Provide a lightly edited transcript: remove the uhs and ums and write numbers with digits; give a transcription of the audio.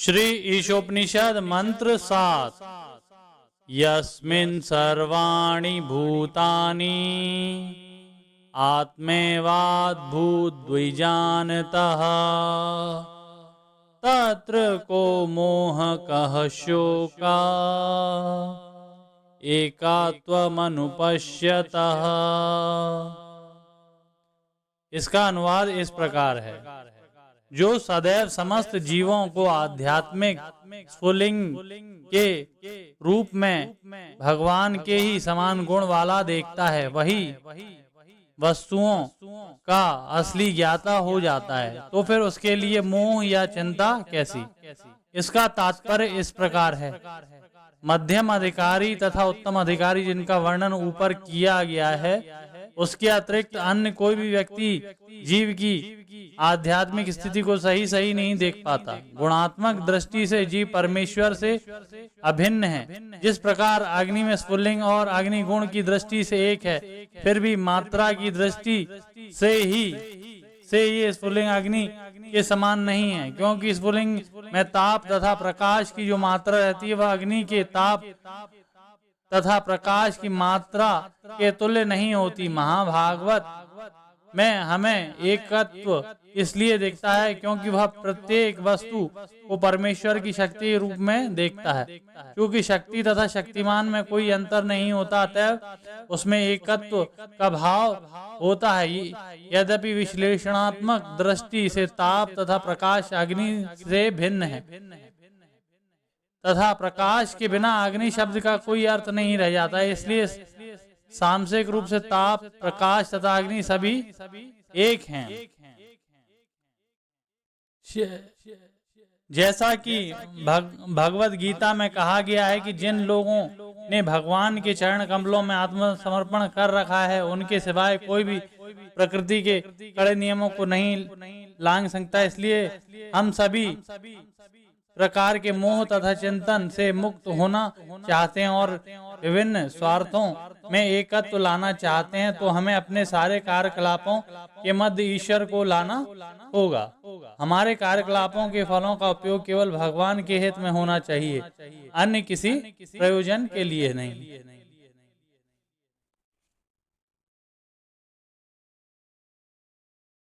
श्री ईशोपनिषद मंत्र 7। यस्मिन् सर्वाणि भूतानि आत्मैवाद्भूद्विजानतः तत्र को मोह कः शोका एकात्वमनुपश्यतः। इसका अनुवाद इस प्रकार है। जो सदैव समस्त जीवों को आध्यात्मिक स्फुलिंग के रूप में भगवान के ही समान गुण वाला देखता है, वही वस्तुओं का असली ज्ञाता हो जाता है। तो फिर उसके लिए मोह या चिंता कैसी? इसका तात्पर्य इस प्रकार है। मध्यम अधिकारी तथा उत्तम अधिकारी जिनका वर्णन ऊपर किया गया है, उसके अतिरिक्त अन्य कोई भी व्यक्ति जीव की आध्यात्मिक स्थिति को सही नहीं देख पाता। गुणात्मक दृष्टि से जीव परमेश्वर से अभिन्न है। जिस प्रकार अग्नि में स्फुल्लिंग और अग्नि गुण की दृष्टि से एक है, फिर भी मात्रा की दृष्टि से ये स्फुल्लिंग अग्नि के समान नहीं है, क्योंकि स्फुल्लिंग में ताप तथा प्रकाश की जो मात्रा रहती है वह अग्नि के ताप तथा प्रकाश की मात्रा के तुल्य नहीं होती। महाभागवत में हमें एकत्व इसलिए देखता है क्योंकि वह प्रत्येक वस्तु को परमेश्वर की शक्ति के रूप में देखता है। क्योंकि शक्ति तथा शक्तिमान में कोई अंतर नहीं होता, अतः उसमें एकत्व का भाव होता है। यद्यपि विश्लेषणात्मक दृष्टि से ताप तथा प्रकाश अग्नि से भिन्न है तथा प्रकाश के बिना अग्नि शब्द का कोई अर्थ नहीं रह जाता है। इसलिए सांसारिक रूप से ताप, प्रकाश तथा अग्नि सभी एक हैं। जैसा कि भगवत गीता में कहा गया है कि जिन लोगों ने भगवान के चरण कमलों में आत्मसमर्पण कर रखा है, उनके सिवाय कोई भी प्रकृति के कड़े नियमों को नहीं लांघ सकता। इसलिए हम सभी प्रकार के मोह तथा चिंतन से मुक्त होना चाहते हैं और विभिन्न स्वार्थों में एकत्व लाना चाहते हैं, तो हमें अपने सारे कार्यकलापों के मध्य ईश्वर को लाना होगा। हमारे कार्यकलापों के फलों का उपयोग केवल भगवान के हित में होना चाहिए, अन्य किसी प्रयोजन के लिए नहीं।